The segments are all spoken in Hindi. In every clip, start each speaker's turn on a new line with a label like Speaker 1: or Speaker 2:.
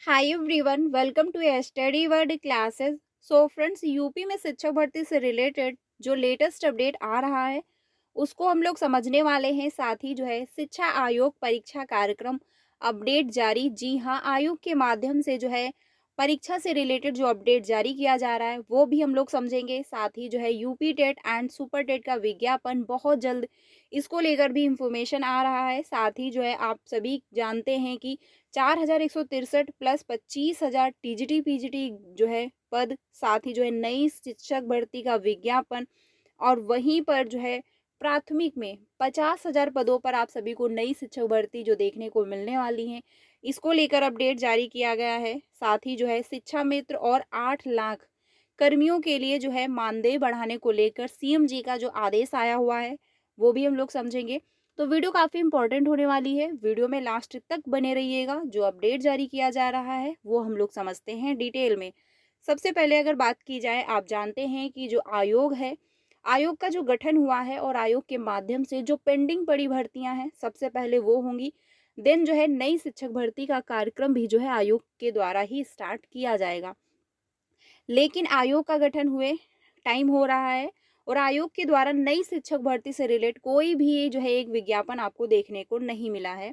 Speaker 1: Hi everyone, welcome to study word classes. So friends, UP में शिक्षक भर्ती से रिलेटेड जो लेटेस्ट अपडेट आ रहा है उसको हम लोग समझने वाले हैं। साथ ही जो है शिक्षा आयोग परीक्षा कार्यक्रम अपडेट जारी। जी हाँ, आयोग के माध्यम से जो है परीक्षा से रिलेटेड जो अपडेट जारी किया जा रहा है वो भी हम लोग समझेंगे। साथ ही जो है UP TET and super TET का विज्ञापन बहुत जल्द, इसको लेकर भी इंफॉर्मेशन आ रहा है। साथ ही जो है आप सभी जानते हैं कि 4163 प्लस 25,000 टीजीटी पीजीटी जो है पद, साथ ही जो है नई शिक्षक भर्ती का विज्ञापन, और वहीं पर जो है प्राथमिक में 50,000 पदों पर आप सभी को नई शिक्षक भर्ती जो देखने को मिलने वाली है, इसको लेकर अपडेट जारी किया गया है। साथ ही जो है शिक्षा मित्र और 8 लाख कर्मियों के लिए जो है मानदेय बढ़ाने को लेकर सीएम जी का जो आदेश आया हुआ है वो भी हम लोग समझेंगे। तो वीडियो काफ़ी इंपॉर्टेंट होने वाली है, वीडियो में लास्ट तक बने रहिएगा। जो अपडेट जारी किया जा रहा है वो हम लोग समझते हैं डिटेल में। सबसे पहले अगर बात की जाए, आप जानते हैं कि जो आयोग है, आयोग का जो गठन हुआ है और आयोग के माध्यम से जो पेंडिंग पड़ी भर्तियां हैं सबसे पहले वो होंगी। देन जो है नई शिक्षक भर्ती का कार्यक्रम भी जो है आयोग के द्वारा ही स्टार्ट किया जाएगा। लेकिन आयोग का गठन हुए टाइम हो रहा है और आयोग के द्वारा नई शिक्षक भर्ती से रिलेटेड कोई भी जो है एक विज्ञापन आपको देखने को नहीं मिला है।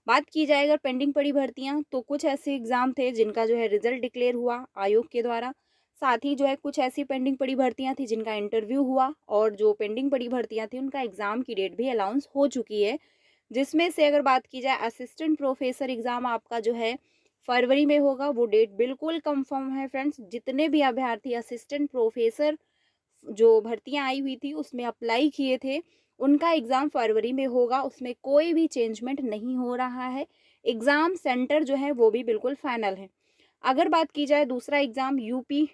Speaker 1: बात की जाए अगर पेंडिंग पड़ी भर्तियां, तो कुछ ऐसे एग्जाम थे जिनका जो है रिजल्ट डिक्लेयर हुआ आयोग के द्वारा। साथ ही जो है कुछ ऐसी पेंडिंग पड़ी भर्तियां थी जिनका इंटरव्यू हुआ, और जो पेंडिंग पड़ी भर्तियां थी उनका एग्जाम की डेट भी अनाउंस हो चुकी है। जिसमें से अगर बात की जाए असिस्टेंट प्रोफेसर एग्ज़ाम आपका जो है फरवरी में होगा, वो डेट बिल्कुल कंफर्म है फ्रेंड्स। जितने भी अभ्यर्थी असिस्टेंट प्रोफेसर जो भर्तियां आई हुई थी उसमें अप्लाई किए थे, उनका एग्ज़ाम फरवरी में होगा, उसमें कोई भी चेंजमेंट नहीं हो रहा है। एग्ज़ाम सेंटर जो है वो भी बिल्कुल फाइनल है। अगर बात की जाए दूसरा एग्ज़ाम यूपी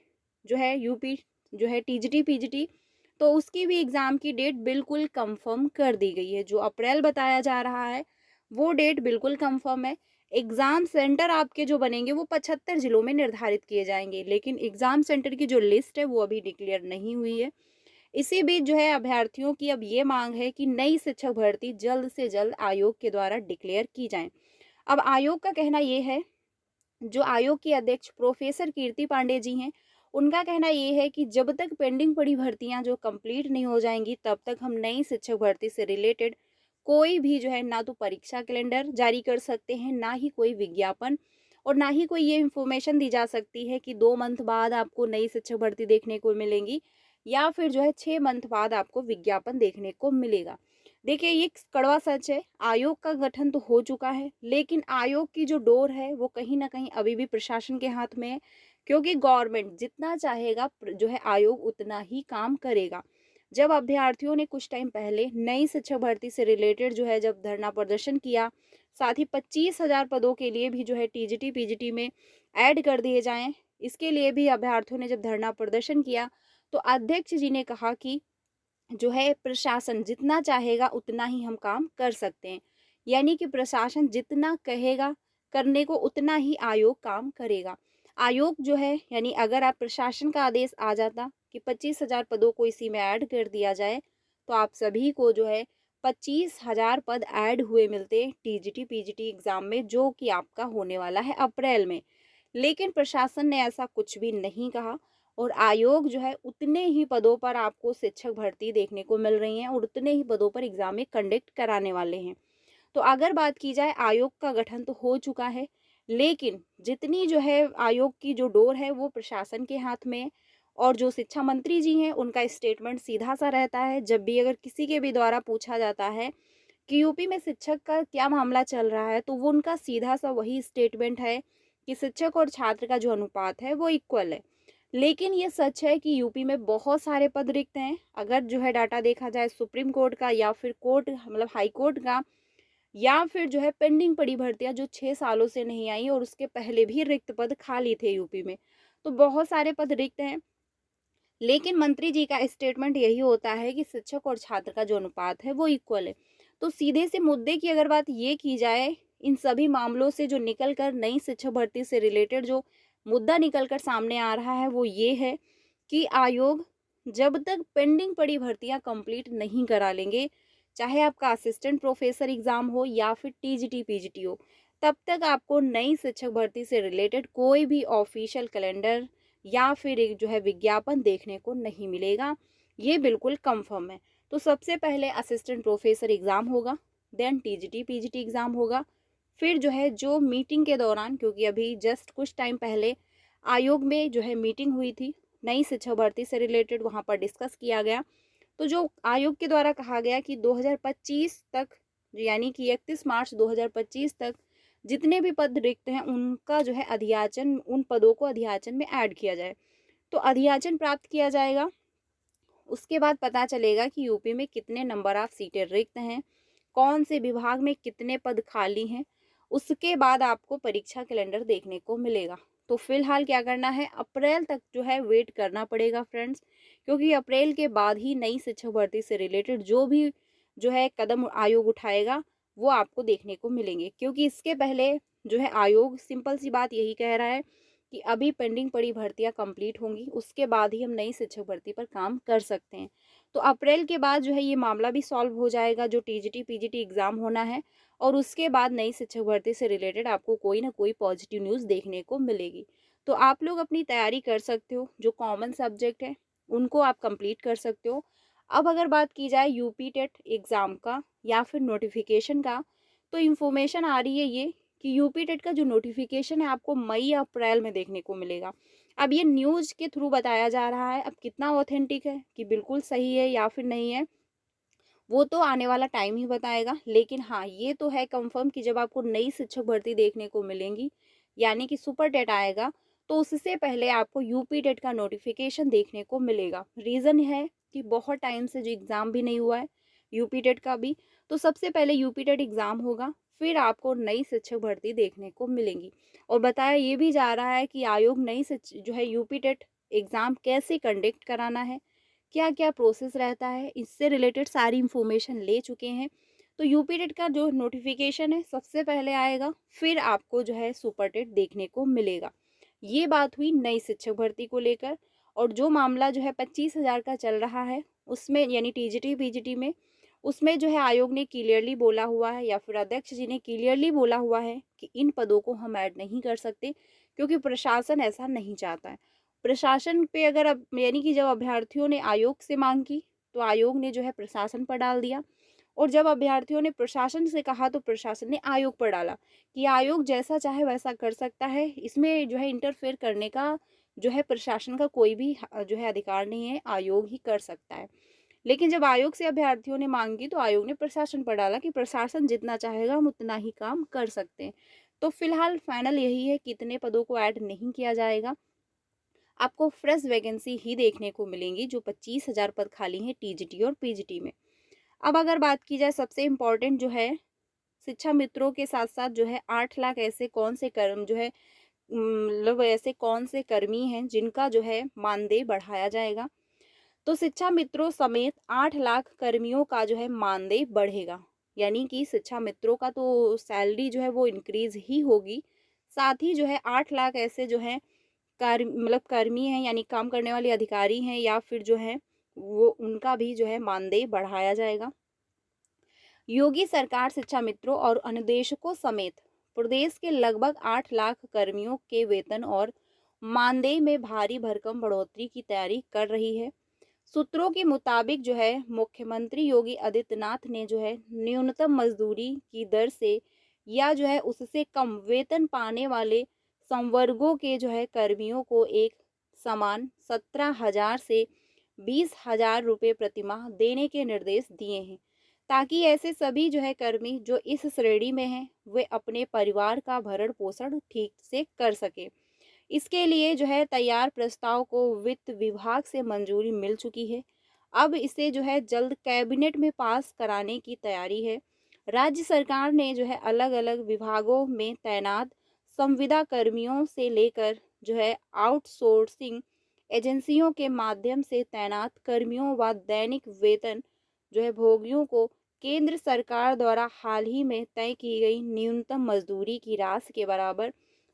Speaker 1: जो है टीजीटी पीजीटी, तो उसकी भी एग्ज़ाम की डेट बिल्कुल कंफर्म कर दी गई है। जो अप्रैल बताया जा रहा है वो डेट बिल्कुल कंफर्म है। एग्ज़ाम सेंटर आपके जो बनेंगे वो 75 ज़िलों में निर्धारित किए जाएंगे, लेकिन एग्ज़ाम सेंटर की जो लिस्ट है वो अभी डिक्लेयर नहीं हुई है। इसी बीच जो है अभ्यर्थियों की अब ये मांग है कि नई शिक्षक भर्ती जल्द से जल्द आयोग के द्वारा डिक्लेयर की जाए। अब आयोग का कहना ये है, जो आयोग की अध्यक्ष प्रोफेसर कीर्ति पांडे जी हैं, उनका कहना ये है कि जब तक पेंडिंग पड़ी भर्तियां जो कंप्लीट नहीं हो जाएंगी तब तक हम नई शिक्षक भर्ती से रिलेटेड कोई भी जो है ना तो परीक्षा कैलेंडर जारी कर सकते हैं, ना ही कोई विज्ञापन, और ना ही कोई ये इन्फॉर्मेशन दी जा सकती है कि 2 मंथ बाद आपको नई शिक्षक भर्ती देखने को मिलेंगी या फिर जो है 6 मंथ बाद आपको विज्ञापन देखने को मिलेगा। देखिए ये कड़वा सच है, आयोग का गठन तो हो चुका है, लेकिन आयोग की जो डोर है वो कहीं ना कहीं अभी भी प्रशासन के हाथ में है। क्योंकि गवर्नमेंट जितना चाहेगा जो है आयोग उतना ही काम करेगा। जब अभ्यर्थियों ने कुछ टाइम पहले नई शिक्षक भर्ती से रिलेटेड जो है जब धरना प्रदर्शन किया, साथ ही 25,000 पदों के लिए भी जो है टीजीटी पीजीटी में ऐड कर दिए जाएं, इसके लिए भी अभ्यर्थियों ने जब धरना प्रदर्शन किया, तो अध्यक्ष जी ने कहा कि जो है प्रशासन जितना चाहेगा उतना ही हम काम कर सकते हैं। यानी कि प्रशासन जितना कहेगा करने को उतना ही आयोग काम करेगा। आयोग जो है यानी अगर आप प्रशासन का आदेश आ जाता कि 25,000 पदों को इसी में ऐड कर दिया जाए, तो आप सभी को जो है 25,000 पद ऐड हुए मिलते टीजीटी पीजीटी एग्जाम में, जो कि आपका होने वाला है अप्रैल में। लेकिन प्रशासन ने ऐसा कुछ भी नहीं कहा, और आयोग जो है उतने ही पदों पर आपको शिक्षक भर्ती देखने को मिल रही हैं और उतने ही पदों पर एग्जाम में कंडक्ट कराने वाले हैं। तो अगर बात की जाए, आयोग का गठन तो हो चुका है, लेकिन जितनी जो है आयोग की जो डोर है वो प्रशासन के हाथ में है। और जो शिक्षा मंत्री जी हैं उनका स्टेटमेंट सीधा सा रहता है, जब भी अगर किसी के भी द्वारा पूछा जाता है कि यूपी में शिक्षक का क्या मामला चल रहा है, तो वो उनका सीधा सा वही स्टेटमेंट है कि शिक्षक और छात्र का जो अनुपात है वो इक्वल है। लेकिन ये सच है कि यूपी में बहुत सारे पद रिक्त हैं। अगर जो है डाटा देखा जाए सुप्रीम कोर्ट का या फिर कोर्ट मतलब हाई कोर्ट का, या फिर जो है पेंडिंग पड़ी भर्तियां जो 6 सालों से नहीं आई और उसके पहले भी रिक्त पद खाली थे यूपी में, तो बहुत सारे पद रिक्त हैं। लेकिन मंत्री जी का स्टेटमेंट यही होता है कि शिक्षक और छात्र का जो अनुपात है वो इक्वल है। तो सीधे से मुद्दे की अगर बात ये की जाए, इन सभी मामलों से जो निकल कर नई शिक्षक भर्ती से रिलेटेड जो मुद्दा निकल कर सामने आ रहा है वो ये है कि आयोग जब तक पेंडिंग पड़ी भर्तियां कंप्लीट नहीं करा लेंगे, चाहे आपका असिस्टेंट प्रोफेसर एग्जाम हो या फिर टीजीटी पीजीटी हो, तब तक आपको नई शिक्षक भर्ती से रिलेटेड कोई भी ऑफिशियल कैलेंडर या फिर एक जो है विज्ञापन देखने को नहीं मिलेगा। ये बिल्कुल कंफर्म है। तो सबसे पहले असिस्टेंट प्रोफेसर एग्ज़ाम होगा, देन टीजीटी पीजीटी एग्ज़ाम होगा, फिर जो है जो मीटिंग के दौरान, क्योंकि अभी जस्ट कुछ टाइम पहले आयोग में जो है मीटिंग हुई थी नई शिक्षक भर्ती से रिलेटेड, वहाँ पर डिस्कस किया गया। तो जो आयोग के द्वारा कहा गया कि 2025 तक, यानी कि 31 मार्च 2025 तक जितने भी पद रिक्त हैं उनका जो है अधियाचन, उन पदों को अधियाचन में ऐड किया जाए। तो अधियाचन प्राप्त किया जाएगा, उसके बाद पता चलेगा कि यूपी में कितने नंबर ऑफ सीटें रिक्त हैं, कौन से विभाग में कितने पद खाली हैं। उसके बाद आपको परीक्षा कैलेंडर देखने को मिलेगा। तो फिलहाल क्या करना है, अप्रैल तक जो है वेट करना पड़ेगा फ्रेंड्स, क्योंकि अप्रैल के बाद ही नई शिक्षक भर्ती से रिलेटेड जो भी जो है कदम आयोग उठाएगा वो आपको देखने को मिलेंगे। क्योंकि इसके पहले जो है आयोग सिंपल सी बात यही कह रहा है कि अभी पेंडिंग पड़ी भर्तियां कंप्लीट होंगी, उसके बाद ही हम नई शिक्षक भर्ती पर काम कर सकते हैं। तो अप्रैल के बाद जो है ये मामला भी सॉल्व हो जाएगा, जो टीजीटी पीजीटी एग्ज़ाम होना है, और उसके बाद नई शिक्षक भर्ती से रिलेटेड आपको कोई ना कोई पॉजिटिव न्यूज़ देखने को मिलेगी। तो आप लोग अपनी तैयारी कर सकते हो, जो कॉमन सब्जेक्ट है उनको आप कंप्लीट कर सकते हो। अब अगर बात की जाए यूपी टेट एग्ज़ाम का या फिर नोटिफिकेशन का, तो इन्फॉर्मेशन आ रही है ये कि यूपी टेट का जो नोटिफिकेशन है आपको मई या अप्रैल में देखने को मिलेगा। अब ये न्यूज़ के थ्रू बताया जा रहा है, अब कितना ऑथेंटिक है, कि बिल्कुल सही है या फिर नहीं है, वो तो आने वाला टाइम ही बताएगा। लेकिन हाँ, ये तो है कंफर्म कि जब आपको नई शिक्षक भर्ती देखने को मिलेंगी, यानी कि सुपर टेट आएगा, तो उससे पहले आपको यूपी टेट का नोटिफिकेशन देखने को मिलेगा। रीज़न है कि बहुत टाइम से जो एग्ज़ाम भी नहीं हुआ है यूपी टेट का भी, तो सबसे पहले यूपी टेट एग्ज़ाम होगा, फिर आपको नई शिक्षक भर्ती देखने को मिलेंगी। और बताया ये भी जा रहा है कि आयोग नई जो है यूपी टेट एग्ज़ाम कैसे कंडक्ट कराना है, क्या क्या प्रोसेस रहता है, इससे रिलेटेड सारी इन्फॉर्मेशन ले चुके हैं। तो यूपी टेट का जो नोटिफिकेशन है सबसे पहले आएगा, फिर आपको जो है सुपर टेट देखने को मिलेगा। ये बात हुई नई शिक्षक भर्ती को लेकर। और जो मामला जो है 25,000 का चल रहा है उसमें, यानी टीजीटी पीजीटी में, उसमें जो है आयोग ने क्लियरली बोला हुआ है, या फिर अध्यक्ष जी ने क्लियरली बोला हुआ है कि इन पदों को हम ऐड नहीं कर सकते, क्योंकि प्रशासन ऐसा नहीं चाहता है। प्रशासन पे अगर अब, यानी कि जब अभ्यर्थियों ने आयोग से मांग की, तो आयोग ने जो है प्रशासन पर डाल दिया, और जब अभ्यर्थियों ने प्रशासन से कहा तो प्रशासन ने आयोग पर डाला कि आयोग जैसा चाहे वैसा कर सकता है, इसमें जो है इंटरफेयर करने का जो है प्रशासन का कोई भी जो है अधिकार नहीं है, आयोग ही कर सकता है। लेकिन जब आयोग से अभ्यर्थियों ने मांगी तो आयोग ने प्रशासन पर डाला कि प्रशासन जितना चाहेगा हम उतना ही काम कर सकते हैं। तो फिलहाल फाइनल यही है कि इतने पदों को ऐड नहीं किया जाएगा, आपको फ्रेश वैकेंसी ही देखने को मिलेंगी, जो 25,000 पद खाली हैं टीजीटी और पीजीटी में। अब अगर बात की जाए सबसे इम्पोर्टेंट जो है, शिक्षा मित्रों के साथ साथ जो है 8 लाख ऐसे कौन से कर्म जो है, मतलब ऐसे कौन से कर्मी हैं जिनका जो है मानदेय बढ़ाया जाएगा। तो शिक्षा मित्रों समेत 8 लाख कर्मियों का जो है मानदेय बढ़ेगा, यानी कि शिक्षा मित्रों का तो सैलरी जो है वो इंक्रीज ही होगी। साथ ही जो है 8 लाख ऐसे जो है कार्य, मतलब कर्मी हैं, यानी काम करने वाले अधिकारी हैं, या फिर जो है वो उनका भी जो है मानदेय बढ़ाया जाएगा। योगी सरकार शिक्षा मित्रों और अनुदेशकों समेत प्रदेश के लगभग 8 लाख कर्मियों के वेतन और मानदेय में भारी भरकम बढ़ोतरी की तैयारी कर रही है। सूत्रों के मुताबिक जो है मुख्यमंत्री योगी आदित्यनाथ ने जो है न्यूनतम मजदूरी की दर से या जो है उससे कम वेतन पाने वाले संवर्गों के जो है कर्मियों को एक समान 17,000 से 20,000 रुपये प्रतिमाह देने के निर्देश दिए हैं, ताकि ऐसे सभी जो है कर्मी जो इस श्रेणी में हैं वे अपने परिवार का भरण पोषण ठीक से कर सके। इसके लिए जो है तैयार प्रस्ताव को वित्त विभाग से मंजूरी मिल चुकी है। अब इसे जो है जल्द कैबिनेट में पास कराने की तैयारी है। राज्य सरकार ने जो है अलग अलग विभागों में तैनात संविदा कर्मियों से लेकर जो है आउटसोर्सिंग एजेंसियों के माध्यम से तैनात कर्मियों व दैनिक वेतन जो है भोगियों को केंद्र सरकार द्वारा हाल ही में तय की गई न्यूनतम मजदूरी की राशि के बराबर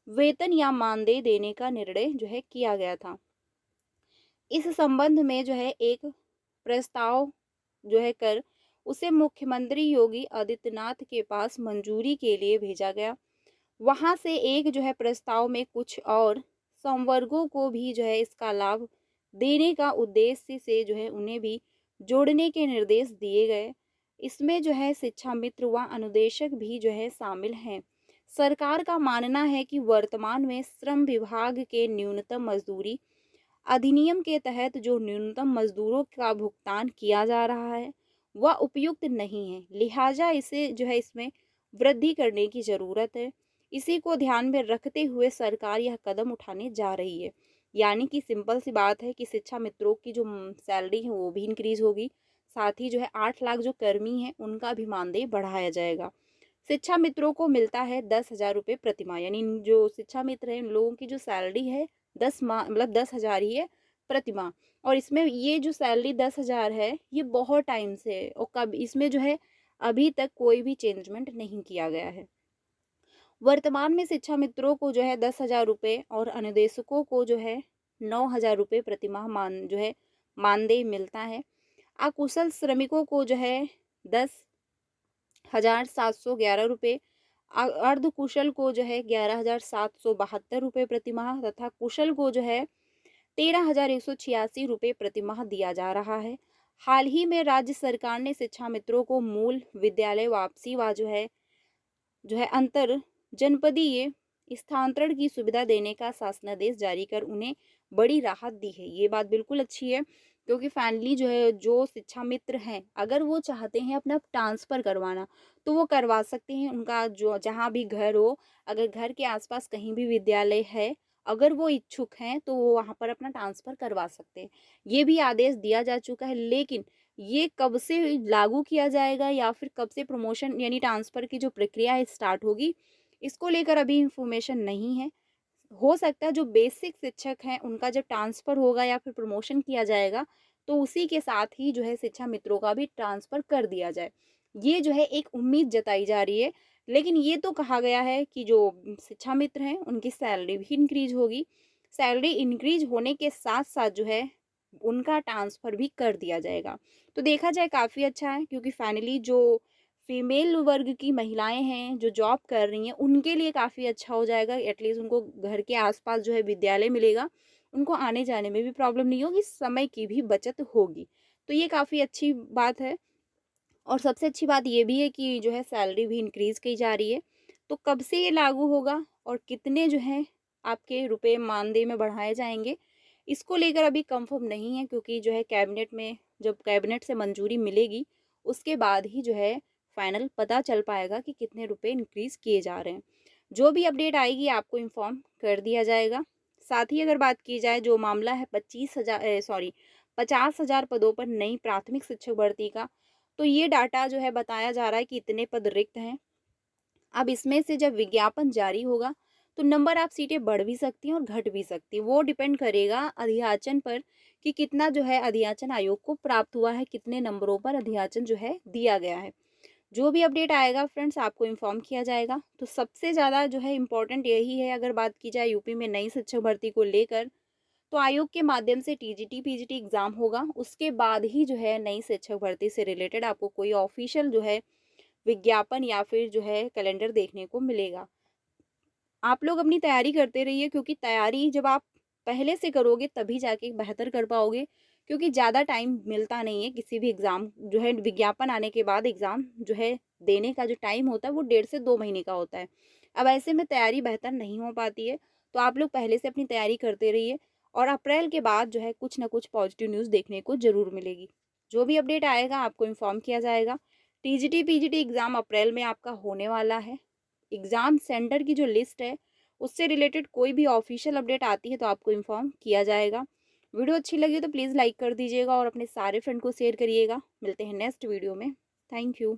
Speaker 1: वेतन या मानदेय देने का निर्णय जो है किया गया था। इस संबंध में जो है एक प्रस्ताव जो है कर उसे मुख्यमंत्री योगी आदित्यनाथ के पास मंजूरी के लिए भेजा गया। वहाँ से एक जो है प्रस्ताव में कुछ और संवर्गों को भी जो है इसका लाभ देने का उद्देश्य से जो है उन्हें भी जोड़ने के निर्देश दिए गए। इसमें जो है शिक्षा मित्र व अनुदेशक भी जो है शामिल हैं। सरकार का मानना है कि वर्तमान में श्रम विभाग के न्यूनतम मजदूरी अधिनियम के तहत जो न्यूनतम मजदूरों का भुगतान किया जा रहा है वह उपयुक्त नहीं है, लिहाजा इसे जो है इसमें वृद्धि करने की ज़रूरत है। इसी को ध्यान में रखते हुए सरकार यह कदम उठाने जा रही है। यानी कि सिंपल सी बात है कि शिक्षा मित्रों की जो सैलरी है वो भी इंक्रीज होगी, साथ ही जो है 8 लाख जो कर्मी हैं उनका भी मानदेय बढ़ाया जाएगा। शिक्षा मित्रों को मिलता है 10,000 रुपये प्रतिमाह, यानी जो शिक्षा मित्र हैं उन लोगों की जो सैलरी है 10 माह मतलब 10,000 ही है प्रतिमाह। और इसमें ये जो सैलरी 10,000 है ये बहुत टाइम से है और कब इसमें जो है अभी तक कोई भी चेंजमेंट नहीं किया गया है। वर्तमान में शिक्षा मित्रों को जो है 10,000 रुपये और अनुदेशकों को जो है 9,000 रुपये प्रतिमाह जो है मानदेय मिलता है। अकुशल श्रमिकों को जो है 10,711 रुपये, अर्ध कुशल को जो है 11,772 रुपये प्रतिमाह तथा कुशल को जो है 13,186 रुपये प्रतिमाह दिया जा रहा है। हाल ही में राज्य सरकार ने शिक्षा मित्रों को मूल विद्यालय वापसी व जो है अंतर जनपदीय स्थानांतरण की सुविधा देने का शासनादेश जारी कर उन्हें बड़ी राहत दी है। ये बात बिल्कुल अच्छी है, क्योंकि फाइनली जो है जो शिक्षा मित्र हैं अगर वो चाहते हैं अपना ट्रांसफ़र करवाना तो वो करवा सकते हैं। उनका जो जहाँ भी घर हो, अगर घर के आसपास कहीं भी विद्यालय है, अगर वो इच्छुक हैं तो वो वहाँ पर अपना ट्रांसफ़र करवा सकते हैं। ये भी आदेश दिया जा चुका है, लेकिन ये कब से लागू किया जाएगा या फिर कब से प्रमोशन यानी ट्रांसफ़र की जो प्रक्रिया है स्टार्ट होगी, इसको लेकर अभी इन्फॉर्मेशन नहीं है। हो सकता है जो बेसिक शिक्षक हैं उनका जब ट्रांसफ़र होगा या फिर प्रमोशन किया जाएगा तो उसी के साथ ही जो है शिक्षा मित्रों का भी ट्रांसफ़र कर दिया जाए। ये जो है एक उम्मीद जताई जा रही है, लेकिन ये तो कहा गया है कि जो शिक्षा मित्र हैं उनकी सैलरी भी इंक्रीज़ होगी। सैलरी इंक्रीज़ होने के साथ-साथ जो है उनका ट्रांसफ़र भी कर दिया जाएगा। तो देखा जाए काफ़ी अच्छा है, क्योंकि फाइनली जो फीमेल वर्ग की महिलाएं हैं जो जॉब कर रही हैं उनके लिए काफ़ी अच्छा हो जाएगा। एटलीस्ट उनको घर के आसपास जो है विद्यालय मिलेगा, उनको आने जाने में भी प्रॉब्लम नहीं होगी, समय की भी बचत होगी। तो ये काफ़ी अच्छी बात है। और सबसे अच्छी बात ये भी है कि जो है सैलरी भी इंक्रीज़ की जा रही है। तो कब से ये लागू होगा और कितने जो हैं आपके रुपए मानदेय में बढ़ाए जाएंगे, इसको लेकर अभी कंफर्म नहीं है, क्योंकि जो है कैबिनेट में जब कैबिनेट से मंजूरी मिलेगी उसके बाद ही जो है फाइनल पता चल पाएगा कि कितने रुपए इंक्रीज़ किए जा रहे हैं। जो भी अपडेट आएगी आपको इन्फॉर्म कर दिया जाएगा। साथ ही अगर बात की जाए जो मामला है 50,000 पदों पर नई प्राथमिक शिक्षक भर्ती का, तो ये डाटा जो है बताया जा रहा है कि इतने पद रिक्त हैं। अब इसमें से जब विज्ञापन जारी होगा तो नंबर ऑफ सीटें बढ़ भी सकती हैं और घट भी सकती हैं। वो डिपेंड करेगा अधियाचन पर कि कितना जो है अधियाचन आयोग को प्राप्त हुआ है, कितने नंबरों पर अधियाचन जो है दिया गया है। जो भी अपडेट आएगा फ्रेंड्स आपको इन्फॉर्म किया जाएगा। तो सबसे ज़्यादा जो है इम्पोर्टेंट यही है, अगर बात की जाए यूपी में नई शिक्षक भर्ती को लेकर, तो आयोग के माध्यम से टीजीटी पीजीटी एग्ज़ाम होगा। उसके बाद ही जो है नई शिक्षक भर्ती से रिलेटेड आपको कोई ऑफिशियल जो है विज्ञापन या फिर जो है कैलेंडर देखने को मिलेगा। आप लोग अपनी तैयारी करते रहिए, क्योंकि तैयारी जब आप पहले से करोगे तभी जाके बेहतर कर पाओगे, क्योंकि ज़्यादा टाइम मिलता नहीं है किसी भी एग्ज़ाम जो है विज्ञापन आने के बाद एग्ज़ाम जो है देने का जो टाइम होता है वो 1.5 से 2 महीने का होता है। अब ऐसे में तैयारी बेहतर नहीं हो पाती है, तो आप लोग पहले से अपनी तैयारी करते रहिए और अप्रैल के बाद जो है कुछ ना कुछ पॉजिटिव न्यूज़ देखने को ज़रूर मिलेगी। जो भी अपडेट आएगा आपको इन्फॉर्म किया जाएगा। टीजीटी पीजीटी एग्ज़ाम अप्रैल में आपका होने वाला है। एग्ज़ाम सेंटर की जो लिस्ट है उससे रिलेटेड कोई भी ऑफिशियल अपडेट आती है तो आपको इन्फॉर्म किया जाएगा। वीडियो अच्छी लगी तो प्लीज़ लाइक कर दीजिएगा और अपने सारे फ्रेंड को शेयर करिएगा। मिलते हैं नेक्स्ट वीडियो में। Thank you.